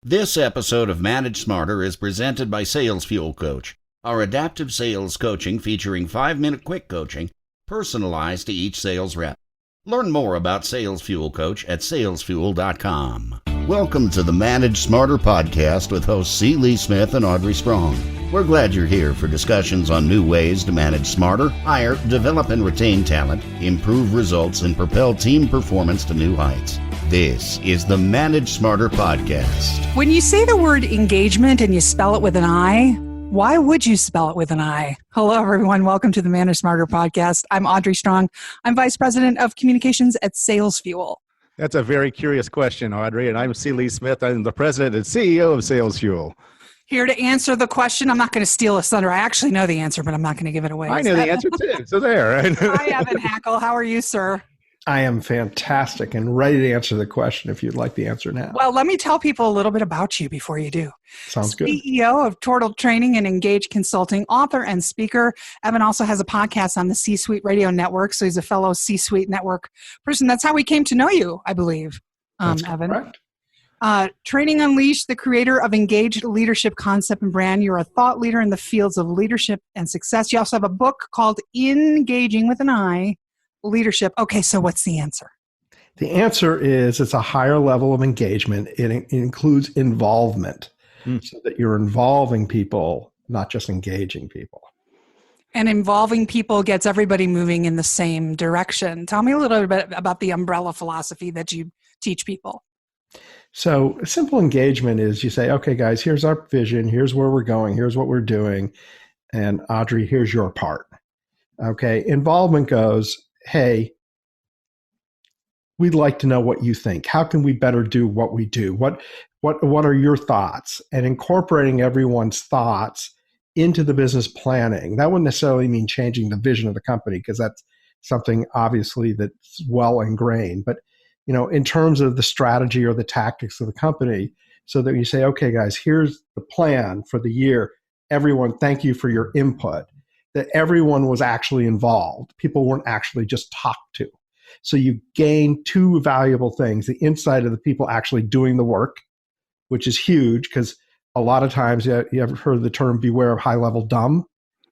This episode of Manage Smarter is presented by Sales Fuel Coach, our adaptive sales coaching featuring 5-minute quick coaching personalized to each sales rep. Learn more about Sales Fuel Coach at salesfuel.com. Welcome to the Manage Smarter podcast with hosts C. Lee Smith and Audrey Strong. We're glad you're here for discussions on new ways to manage smarter, hire, develop and retain talent, improve results, and propel team performance to new heights. This is the Manage Smarter podcast. When you say the word engagement and you spell it with an I, why would you spell it with an I? Hello, everyone. Welcome to the Manage Smarter podcast. I'm Audrey Strong. I'm Vice President of Communications at Sales Fuel. That's a very curious question, Audrey. And I'm C. Lee Smith. I'm the President and CEO of Sales Fuel. Here to answer the question. I'm not going to steal a thunder. I actually know the answer, but I'm not going to give it away. I know the answer too. So there. Hi, Evan Hackel. How are you, sir? I am fantastic and ready to answer the question if you'd like the answer now. Well, let me tell people a little bit about you before you do. Sounds good. CEO of Tortal Training and Ingage Consulting, author and speaker. Evan also has a podcast on the C-Suite Radio Network, so he's a fellow C-Suite Network person. That's how we came to know you, I believe, That's Evan. correct. Training Unleashed, the creator of Ingaged Leadership Concept and Brand. You're a thought leader in the fields of leadership and success. You also have a book called Ingaging with an I, Leadership. Okay, so what's the answer? The answer is it's a higher level of engagement. It includes involvement, so that you're involving people, not just engaging people. And involving people gets everybody moving in the same direction. Tell me a little bit about the umbrella philosophy that you teach people. So simple engagement is you say, okay, guys, here's our vision. Here's where we're going. Here's what we're doing. And Audrey, here's your part. Okay. Involvement goes, hey, we'd like to know what you think. How can we better do what we do? What are your thoughts? And incorporating everyone's thoughts into the business planning. That wouldn't necessarily mean changing the vision of the company, because that's something obviously that's well ingrained. But in terms of the strategy or the tactics of the company, so that you say, okay, guys, here's the plan for the year. Everyone, thank you for your input. That everyone was actually involved. People weren't actually just talked to. So you gain two valuable things: the insight of the people actually doing the work, which is huge, because a lot of times you ever heard the term "beware of high-level dumb."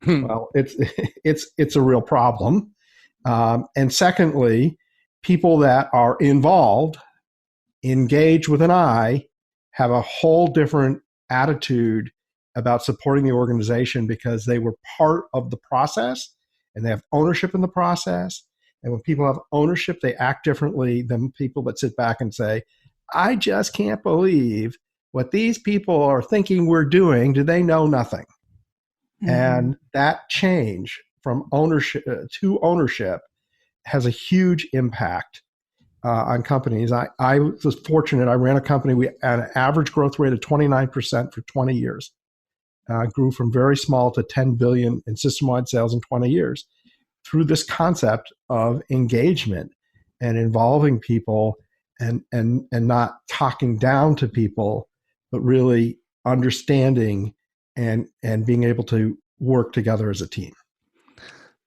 Well, it's a real problem. And secondly, people that are involved, engaged with an I, have a whole different attitude about supporting the organization, because they were part of the process and they have ownership in the process. And when people have ownership, they act differently than people that sit back and say, I just can't believe what these people are thinking we're doing. Do they know nothing? Mm-hmm. And that change from ownership to ownership has a huge impact on companies. I was fortunate. I ran a company. We had an average growth rate of 29% for 20 years. Grew from very small to 10 billion in system-wide sales in 20 years through this concept of engagement and involving people and not talking down to people, but really understanding and being able to work together as a team.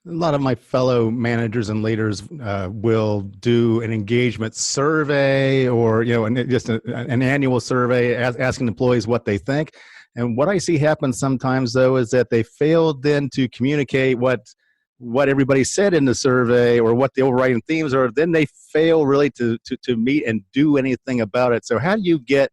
A lot of my fellow managers and leaders will do an engagement survey, or just an annual survey asking employees what they think. And what I see happen sometimes, though, is that they fail then to communicate what everybody said in the survey or what the overriding themes are. Then they fail really to meet and do anything about it. So how do you get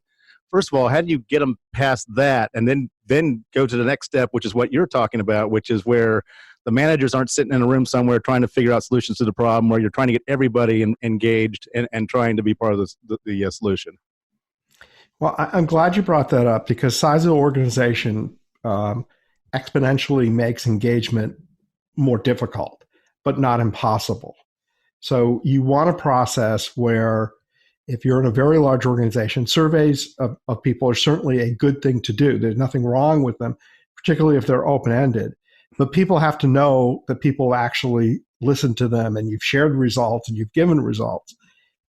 them past that, and then go to the next step, which is what you're talking about, which is where the managers aren't sitting in a room somewhere trying to figure out solutions to the problem, where you're trying to get everybody engaged and trying to be part of the solution? Well, I'm glad you brought that up, because size of the organization exponentially makes engagement more difficult, but not impossible. So you want a process where, if you're in a very large organization, surveys of people are certainly a good thing to do. There's nothing wrong with them, particularly if they're open-ended. But people have to know that people actually listen to them, and you've shared results and you've given results.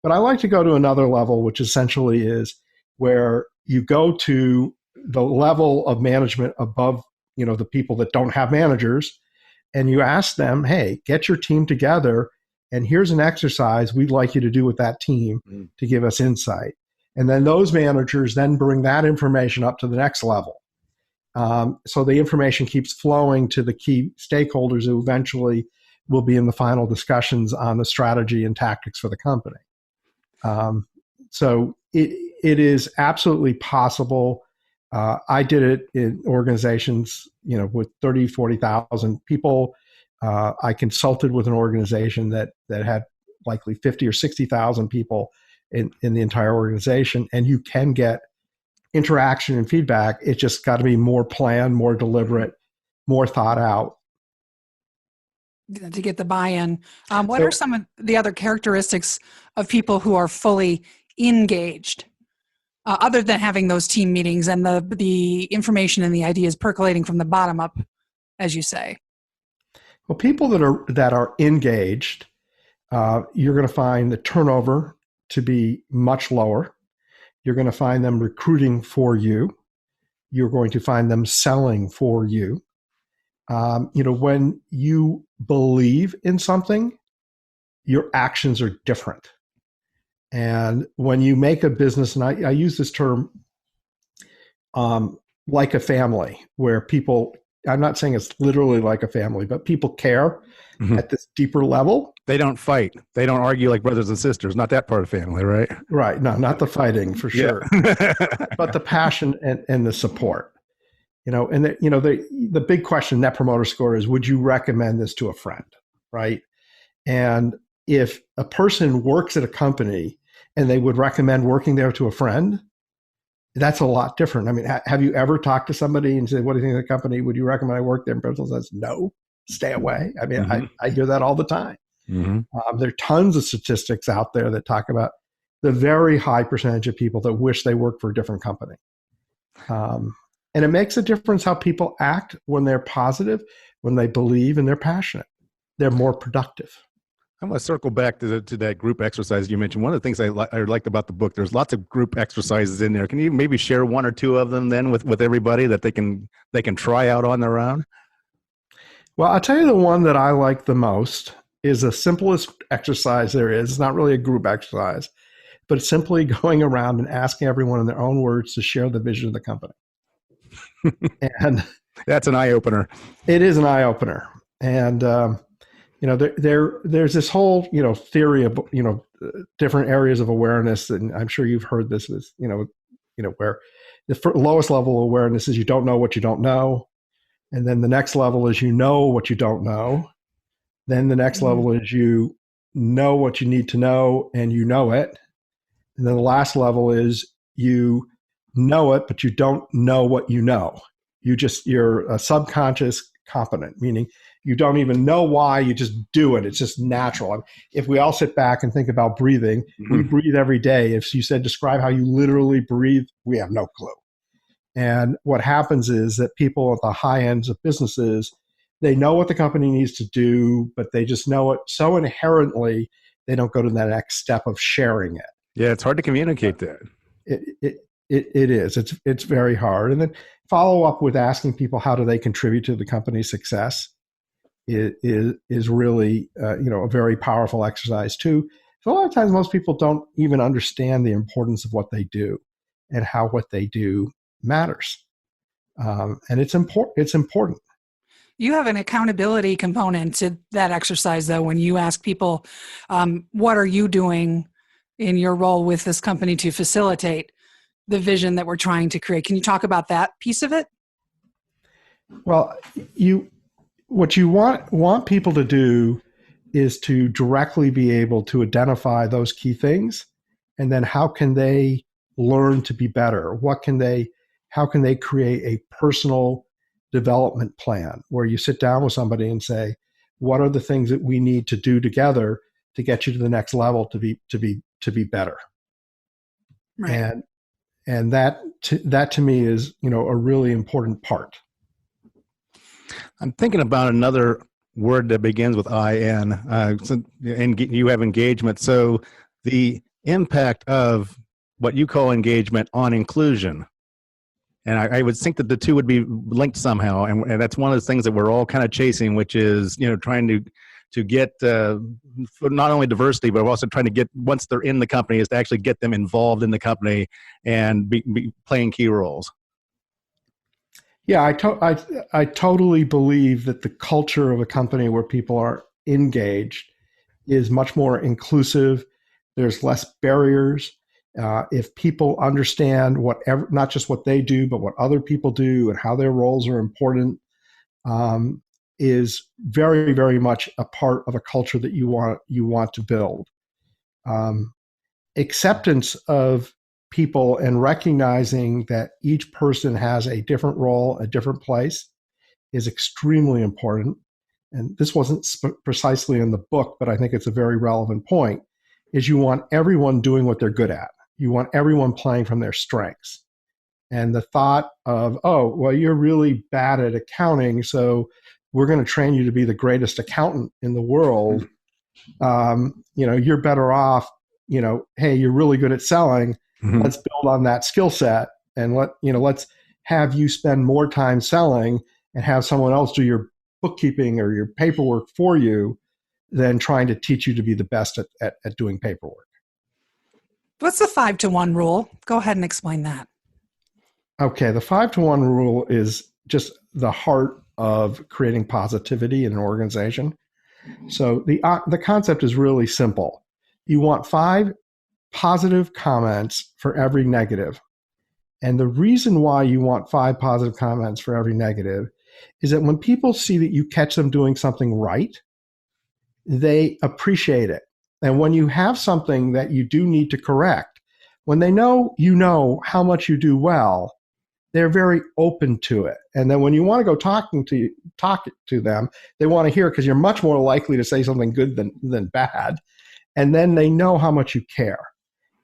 But I like to go to another level, which essentially is where you go to the level of management above, the people that don't have managers, and you ask them, hey, get your team together, and here's an exercise we'd like you to do with that team to give us insight. And then those managers then bring that information up to the next level. So the information keeps flowing to the key stakeholders who eventually will be in the final discussions on the strategy and tactics for the company. So it is absolutely possible. I did it in organizations, with 30, 40,000 people. I consulted with an organization that had likely 50 or 60,000 people in the entire organization, and you can get interaction and feedback. It just got to be more planned, more deliberate, more thought out. To get the buy-in. What are some of the other characteristics of people who are fully engaged, other than having those team meetings and the information and the ideas percolating from the bottom up, as you say? Well, people that are engaged, you're going to find the turnover to be much lower. You're going to find them recruiting for you. You're going to find them selling for you. When you believe in something, your actions are different. And when you make a business, and I use this term like a family, where people, I'm not saying it's literally like a family, but people care at this deeper level. They don't fight. They don't argue like brothers and sisters. Not that part of family, right? Right. No, not the fighting for sure, but the passion and the support. The big question, Net Promoter Score, is would you recommend this to a friend, right? And if a person works at a company and they would recommend working there to a friend, that's a lot different. I mean, have you ever talked to somebody and said, what do you think of the company? Would you recommend I work there? And person says, no, stay away. I mean, I hear that all the time. There are tons of statistics out there that talk about the very high percentage of people that wish they worked for a different company. And it makes a difference how people act when they're positive, when they believe, and they're passionate. They're more productive. I'm going to circle back to that group exercise you mentioned. One of the things I liked about the book, there's lots of group exercises in there. Can you maybe share one or two of them then with everybody that they can try out on their own? Well, I'll tell you the one that I like the most is the simplest exercise there is. It's not really a group exercise, but it's simply going around and asking everyone in their own words to share the vision of the company. And that's an eye opener. It is an eye opener. And, there's this whole, theory of, different areas of awareness. And I'm sure you've heard this is, where the lowest level of awareness is you don't know what you don't know. And then the next level is you know what you don't know. Then the next level is you know what you need to know and you know it. And then the last level is you know it, but you don't know what you know. You're a subconscious competent, meaning you don't even know why, you just do it. It's just natural. I mean, if we all sit back and think about breathing, we breathe every day. If you said, describe how you literally breathe, we have no clue. And what happens is that people at the high ends of businesses, they know what the company needs to do, but they just know it so inherently, they don't go to that next step of sharing it. Yeah, it's hard to communicate that. It is. It's very hard. And then follow up with asking people how do they contribute to the company's success is really a very powerful exercise too. So a lot of times most people don't even understand the importance of what they do and how what they do matters. And it's important. It's important. You have an accountability component to that exercise, though, when you ask people, what are you doing in your role with this company to facilitate the vision that we're trying to create? Can you talk about that piece of it? Well, what you want people to do is to directly be able to identify those key things, and then how can they learn to be better? How can they create a personal development plan where you sit down with somebody and say, what are the things that we need to do together to get you to the next level to be better? Right. And that to me is, a really important part. I'm thinking about another word that begins with IN. And you have engagement. So the impact of what you call engagement on inclusion. And I would think that the two would be linked somehow. And that's one of the things that we're all kind of chasing, which is, trying to to get not only diversity, but also trying to get, once they're in the company, is to actually get them involved in the company and be playing key roles. Yeah, I totally believe that the culture of a company where people are engaged is much more inclusive. There's less barriers. If people understand whatever, not just what they do, but what other people do and how their roles are important, is very, very much a part of a culture that you want to build. Acceptance of people and recognizing that each person has a different role, a different place, is extremely important. And this wasn't precisely in the book, but I think it's a very relevant point, is you want everyone doing what they're good at. You want everyone playing from their strengths. And the thought of, oh, well, you're really bad at accounting, so we're going to train you to be the greatest accountant in the world. You're better off, hey, you're really good at selling. Mm-hmm. Let's build on that skill set, and let's have you spend more time selling and have someone else do your bookkeeping or your paperwork for you than trying to teach you to be the best at doing paperwork. What's the 5-to-1 rule? Go ahead and explain that. Okay, the 5-to-1 rule is just the heart of creating positivity in an organization. So the concept is really simple. You want 5 positive comments for every negative. And the reason why you want 5 positive comments for every negative is that when people see that you catch them doing something right, they appreciate it. And when you have something that you do need to correct, when they know how much you do well, they're very open to it. And then when you want to go talk to them, they want to hear it because you're much more likely to say something good than bad. And then they know how much you care.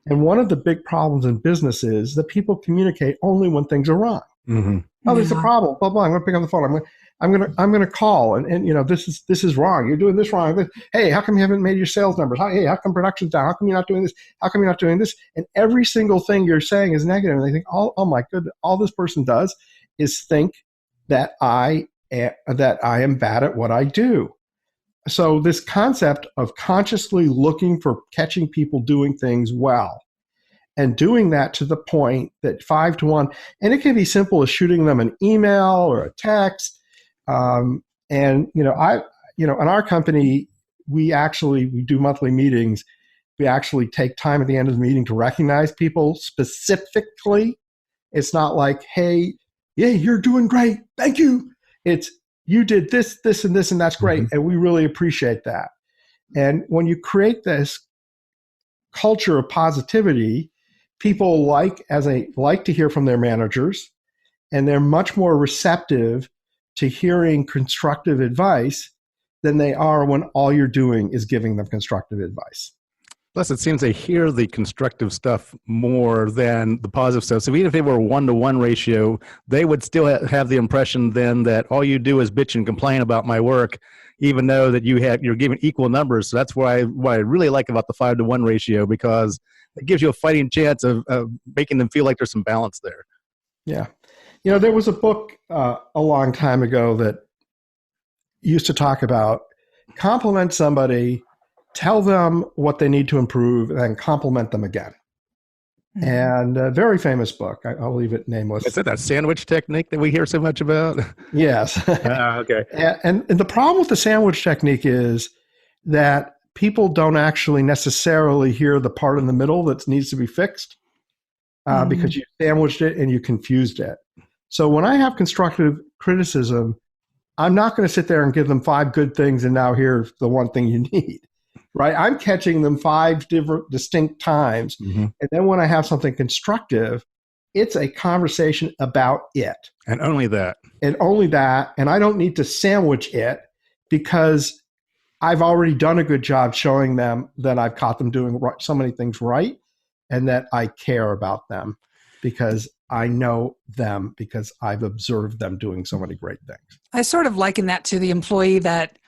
And one of the big problems in business is that people communicate only when things are wrong. Mm-hmm. Oh, there's a problem. Blah blah. I'm going to pick up the phone. I'm going to call and this is wrong. You're doing this wrong. Hey, how come you haven't made your sales numbers? Hey, how come production's down? How come you're not doing this? How come you're not doing this? And every single thing you're saying is negative. And they think, oh my goodness, all this person does is think that I am bad at what I do. So this concept of consciously looking for catching people doing things well and doing that to the point that 5-to-1, and it can be simple as shooting them an email or a text. In our company, we do monthly meetings. We actually take time at the end of the meeting to recognize people specifically. It's not like, hey, yeah, you're doing great. Thank you. It's, you did this, this, and this, and that's great. Mm-hmm. And we really appreciate that. And when you create this culture of positivity, people like to hear from their managers, and they're much more receptive to hearing constructive advice than they are when all you're doing is giving them constructive advice. Plus, it seems they hear the constructive stuff more than the positive stuff. So even if they were a 1-to-1 ratio, they would still have the impression then that all you do is bitch and complain about my work, even though that you're given equal numbers. So that's what I really like about the 5-to-1 ratio, because it gives you a fighting chance of making them feel like there's some balance there. Yeah. There was a book a long time ago that used to talk about compliment somebody, tell them what they need to improve, and then compliment them again. Mm-hmm. And a very famous book. I'll leave it nameless. Is it that sandwich technique that we hear so much about? Yes. Okay. And the problem with the sandwich technique is that people don't actually necessarily hear the part in the middle that needs to be fixed because you sandwiched it and you confused it. So when I have constructive criticism, I'm not going to sit there and give them 5 good things and now here's the one thing you need. Right? I'm catching them 5 different distinct times. Mm-hmm. And then when I have something constructive, it's a conversation about it. And only that. And only that. And I don't need to sandwich it because I've already done a good job showing them that I've caught them doing so many things right and that I care about them because I know them, because I've observed them doing so many great things. I sort of liken that to the employee that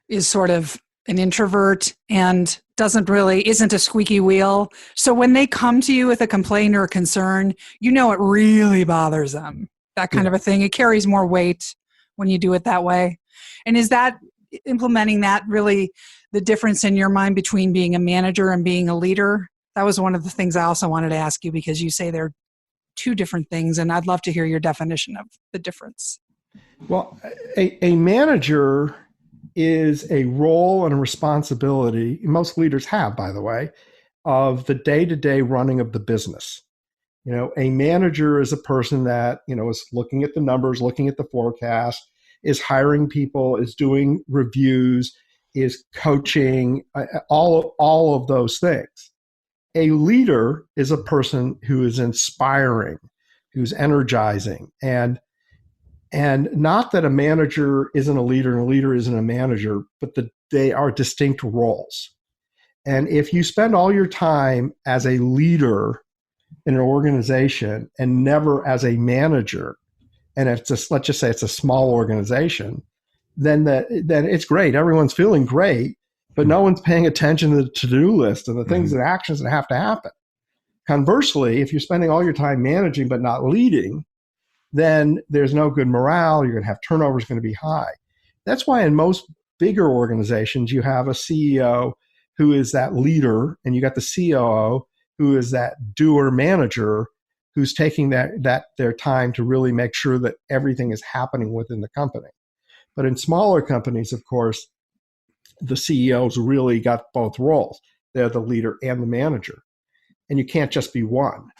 is sort of an introvert and isn't a squeaky wheel. So when they come to you with a complaint or a concern, it really bothers them. That kind of a thing. It carries more weight when you do it that way. And is that implementing that really the difference in your mind between being a manager and being a leader? That was one of the things I also wanted to ask you, because you say they're two different things, and I'd love to hear your definition of the difference. Well, a manager is a role and a responsibility, most leaders have, by the way, of the day-to-day running of the business. A manager is a person that, is looking at the numbers, looking at the forecast, is hiring people, is doing reviews, is coaching, all of those things. A leader is a person who is inspiring, who's energizing, and not that a manager isn't a leader and a leader isn't a manager, but they are distinct roles. And if you spend all your time as a leader in an organization and never as a manager, and let's just say it's a small organization, then it's great. Everyone's feeling great, but no one's paying attention to the to-do list and the things and actions that have to happen. Conversely, if you're spending all your time managing but not leading, then there's no good morale. You're going to have turnover is going to be high. That's why in most bigger organizations, you have a CEO who is that leader, and you got the COO who is that doer manager who's taking their time to really make sure that everything is happening within the company. But in smaller companies, of course, the CEO's really got both roles. They're the leader and the manager. And you can't just be one.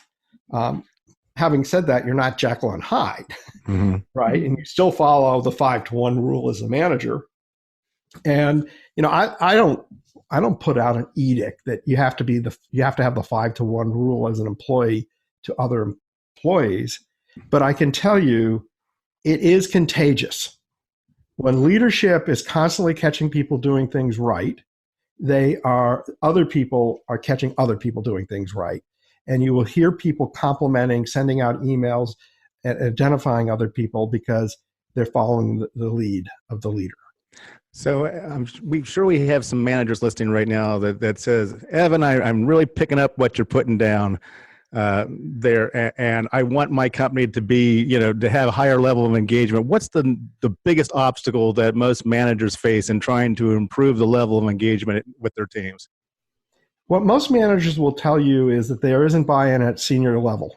Having said that, you're not Jekyll and Hyde, right? And you still follow the 5-to-1 rule as a manager. And I don't put out an edict that you have to have the 5-to-1 rule as an employee to other employees, but I can tell you it is contagious. When leadership is constantly catching people doing things right, other people are catching other people doing things right. And you will hear people complimenting, sending out emails, and identifying other people because they're following the lead of the leader. So I'm sure we have some managers listening right now that says, Evan, I'm really picking up what you're putting down there, and I want my company to be, to have a higher level of engagement. What's the biggest obstacle that most managers face in trying to improve the level of engagement with their teams? What most managers will tell you is that there isn't buy-in at senior level,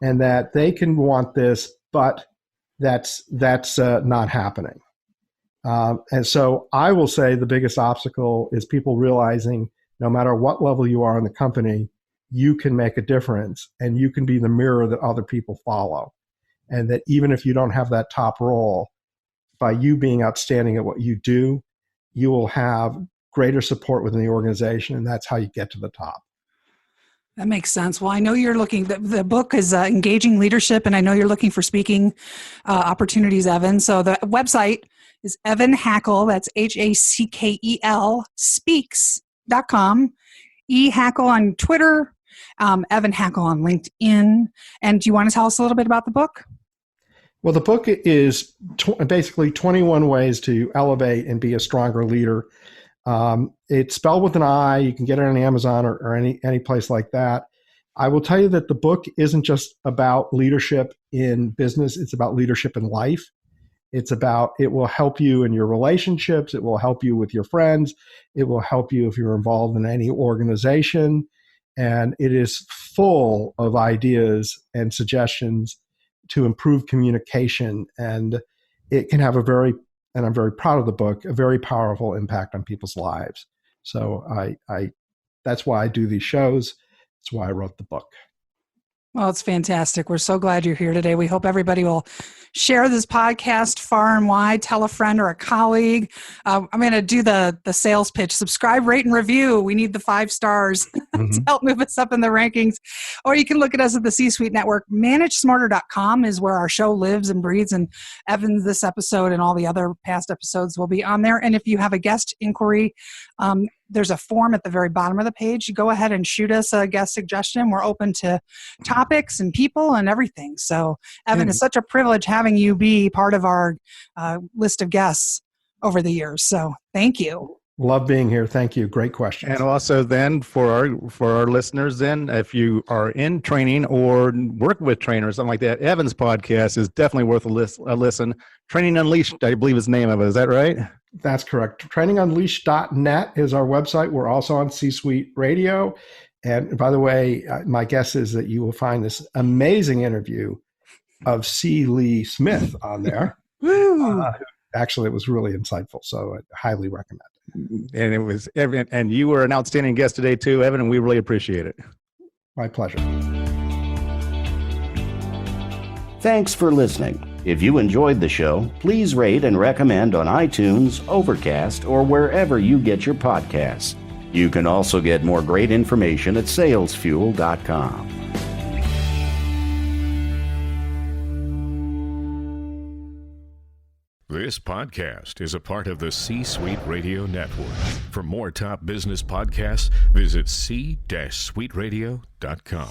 and that they can want this, but that's not happening. And so I will say the biggest obstacle is people realizing no matter what level you are in the company, you can make a difference, and you can be the mirror that other people follow. And that even if you don't have that top role, by you being outstanding at what you do, you will have greater support within the organization, and that's how you get to the top. That makes sense. Well, I know you're looking, the book is Ingaging Leadership, and I know you're looking for speaking opportunities, Evan. So the website is Evan Hackel, that's Hackel, speaks.com, Hackel on Twitter, Evan Hackel on LinkedIn. And do you want to tell us a little bit about the book? Well, the book is basically 21 ways to elevate and be a stronger leader. It's spelled with an I. You can get it on Amazon or any place like that. I will tell you that the book isn't just about leadership in business. It's about leadership in life. It will help you in your relationships. It will help you with your friends. It will help you if you're involved in any organization. And it is full of ideas and suggestions to improve communication. And it can have and I'm very proud of the book, a very powerful impact on people's lives. So that's why I do these shows. That's why I wrote the book. Well, it's fantastic. We're so glad you're here today. We hope everybody will share this podcast far and wide, tell a friend or a colleague. I'm going to do the sales pitch. Subscribe, rate, and review. We need the 5 stars to help move us up in the rankings. Or you can look at us at the C-Suite Network. ManageSmarter.com is where our show lives and breathes. And Evan, this episode and all the other past episodes will be on there. And if you have a guest inquiry, there's a form at the very bottom of the page. You go ahead and shoot us a guest suggestion. We're open to topics and people and everything. So, Evan, it's such a privilege having you be part of our list of guests over the years. So, thank you. Love being here. Thank you. Great question. And also then for our listeners, then if you are in training or work with trainers, something like that, Evan's podcast is definitely worth a listen. Training Unleashed, I believe is the name of it. Is that right? That's correct. TrainingUnleashed.net is our website. We're also on C-Suite Radio. And by the way, my guess is that you will find this amazing interview of C. Lee Smith on there. Actually, it was really insightful, so I highly recommend it. And it was Evan, and you were an outstanding guest today too, Evan, and we really appreciate it. My pleasure. Thanks for listening. If you enjoyed the show, please rate and recommend on iTunes, Overcast, or wherever you get your podcasts. You can also get more great information at salesfuel.com. This podcast is a part of the C-Suite Radio Network. For more top business podcasts, visit c-suiteradio.com.